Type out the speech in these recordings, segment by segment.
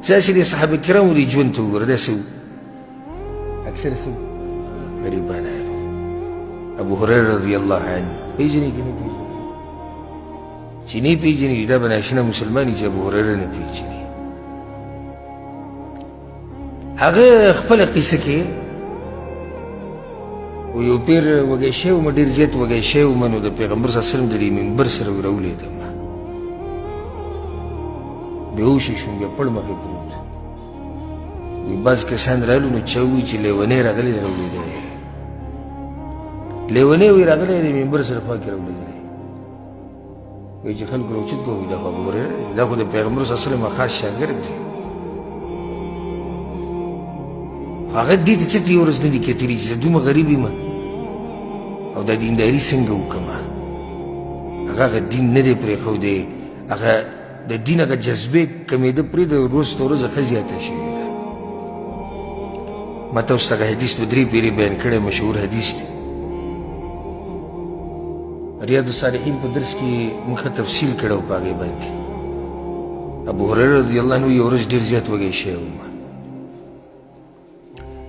داسې د صحابه کرامو دې ژوند ته وګوره، داسې اکثر څه غریبانان. ابو هريره رضی الله عنه پیژنې که نه پیژنې؟ چې نه پیژنې دا به ناشنا مسلمان وي چې ابو هريره نه پیژنې. هغه خپله قصه کې و یو پیر وږی شوی وم، ډېر زیات وږی شوی وم، نو د پیغمبر صلی الله علیه وسلم د دې منبر سره راولیدم، بېهوشه شوم، بیا پړ مخې پروت. وی بعض کسان رالو نو چا ووایي چې لیونی راغلی دی راولیدلی، لیونی وی راغلی دی منبر سره خوا کې راولیدلی. وایي چې خلکو راوچت کړو، وایي دا خو ابو هریره دی، دا خو د پیغمبر صلی الله علیه وسلم خاص شاګرد دی. هغه دې ته چېرته یو ورځ نه دي کتلي چې زه دومره غریب یم او دا دینداري څنګه وکړمه. هغه دین نه دی پرېښودی، هغه د دین هغه جذبې کمېده پرېږده، ورځ تر ورځه ښه زیاته شوې ده. ما تاسو ته هغه حدیث په 3 پیرې بیان کړی، مشهور حدیث دی. ریاض الصالحین په درس کې موږ ښه تفصیل کړی و په هغې باندې. ابو هریره رضی الله عنه یو ورځ ډېر زیات وږی شوی وم،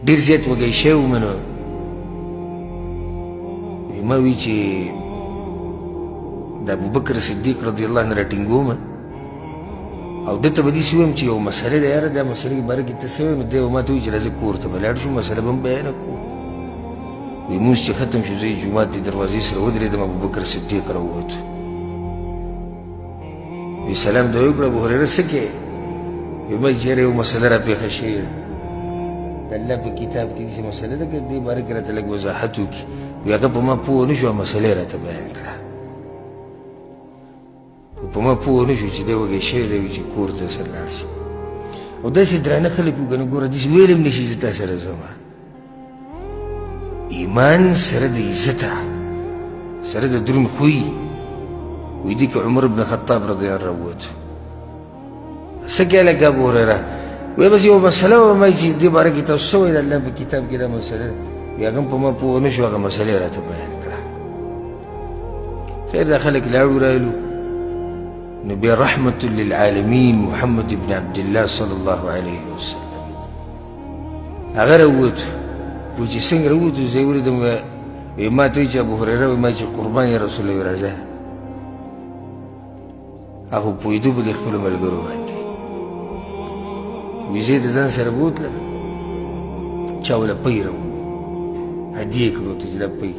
ډېر زیات وږی شوی وم، نو ما وی چې د ابوبکر صدیق رضی الله عنه راټینګوم او ده ته به داسې ووایم چې یو مسله ده یاره، دا مسلې باره کې ته څه وایې؟ نو دی به ما ته وایي چې راځه کور ته به لاړ شو، مسله به هم بیانه کړو. وایي مونځ چې ختم شو زه یې جومات د دروازې سره ودرېدم، ابوبکر صدیق راووت. وایي سلام دې وکړه ابو هریره څه کوې؟ وایي ما چې یاره یو مسله راپېښه شوې ده، د الله په کتاب کې داسې مسله ده که دې باره کې راته لږ وضاحت وکړي. وایي هغه په ما پوه نه شو، مسله یې راته بیان کړه. په ما پوه نه شو چې دی وږی شوی دی چې کور ته سره لاړ شي. او داسې درانه خلک وو که نه ګوره داسې ویلی هم نه شي زه تا سره ځم. ایمان سره د عزته سره د دروند خوی. وایي دې کې عمر بن خطاب رضی الله عنه راووت. څه کوې لکه ابو هریره؟ وایي بس یو مسله وم چې دې باره کې تاسو څه وایي د الله په کتاب کې دا مسله ده. وایي هغه هم په ما پوه نه شو، هغه مسله یې راته بیان کړه. خیر دا خلک لاړو رالو، نو بیا رحمت للعالمین محمد ابن عبدالله صلی الله علیه وسلم هغه راووتو. وایي چې څنګه راووتو؟ زه یې ولیدم، وایي ما ته وایي چې ابو هریره وایي ما چې قربان یا رسول الله راځه. هغه پوهېدو په دې خپلو ملګرو باندې. وایي زه یې د ځان سره بوتلم، چا وله پۍ راوړو، هدیې یې کړو ورته چې دا پۍ.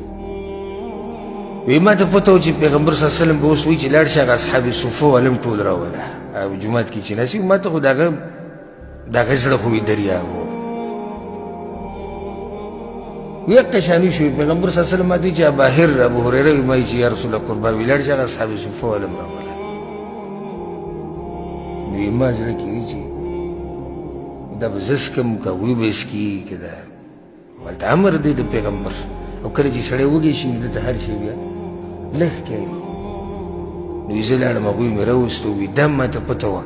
وی ما ته پته و چې پیغمبر صلی الله علیه وسلم به اوس وایي چې لاړ شي هغه اصحاب صفه والا هم ټول راوله او جومات کې چې ناست وي. ما ته خو د هغه زړه خو وي دریاب و. وی یقه شاني شو پیغمبر صلی الله علیه وسلم ما ته وایي چې باهر ابو هریره وایي ما چې یا رسول الله قربان وي لاړ شي هغه اصحاب صفه والا هم راوله. نو یې ما زړه کې وي چې دا به زه څکم که هغوی به څکي که دا هلته امر دی د پیغمبر. او کله چې سړی وږی شي دته هر شی بیا لږ کوي. نو زه لاړم، هغوی مې راوستو. وایي دا ما ته پته وه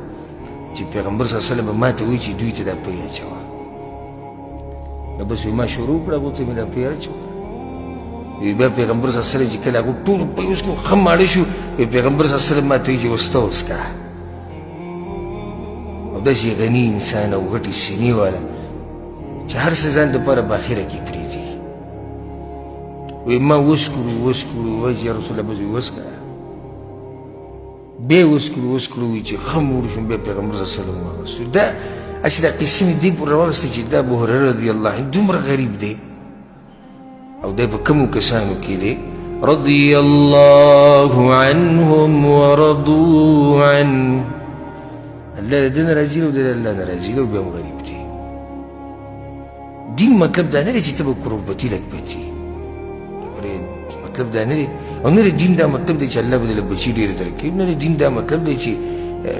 چې پیغمبر صلی الله علیه وسلم به ما ته وایي چې دوی ته دا پۍ اچوه. نو بس وایي ما شروع کړه، هغو ته مې دا پۍ اچوه. وایي بیا پیغمبر صلی الله علیه وسلم چې کله هغو ټولو پۍ وڅکو ښه ماړه شو، وایي پیغمبر صلی الله علیه وسلم ما ته وایي چې وسته وڅکه. او داسې غني انسان او غټې سینې والا چې هر څه ځان دپاره باخره کې پرېږدي. وی ما وسکړو وایي چې یا رسول الله بس وی وسکه. بیا وسکړو وایي چې ښه موړ شوم. بیا پیغمبر صلی الله علیه وسلم واغوستو. دا هسې دا قصې مې دې پورې راوستې چې دا ابو هریره رضی الله عنه دومره غریب دی او دی په کومو کسانو کې دی رضی الله عنهم ورضوا عنه. الله له ده نه راضي او دی له الله نه راضي او بیا هم غریب دی. دین مطلب دا نه دی چې ته به کروڑپتی لکپتی، مطلب دا نه دی. او نه دی دین دا مطلب دی چې الله به دله بچي ډېر درکوي. نه دی دین دا مطلب دی چې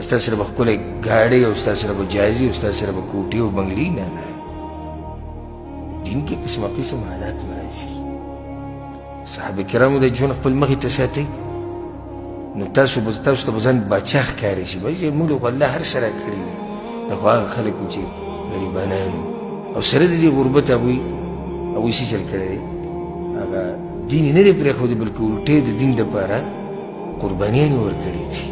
ستا سره به ښکلی ګاډۍ او ستا سره به جایزې او ستا سره به کوټې او بنګلې. نه نه، دین کې قسم قسم حالات به راځي. صحابه کرامو د ژوند خپل مخې ته ساتئ، نو تاسو ته به ځان باچا ښکارې شي. چې موږ خو الله هر څه راکړي دي. دا خو هغه خلک وو چې غریبانان وو او سره د دې غربت هغوی څه چل کړی دی، هغه دین یې نه دی پرېښودی بلکې الټې د دین دپاره قربانیانې ورکړې دي.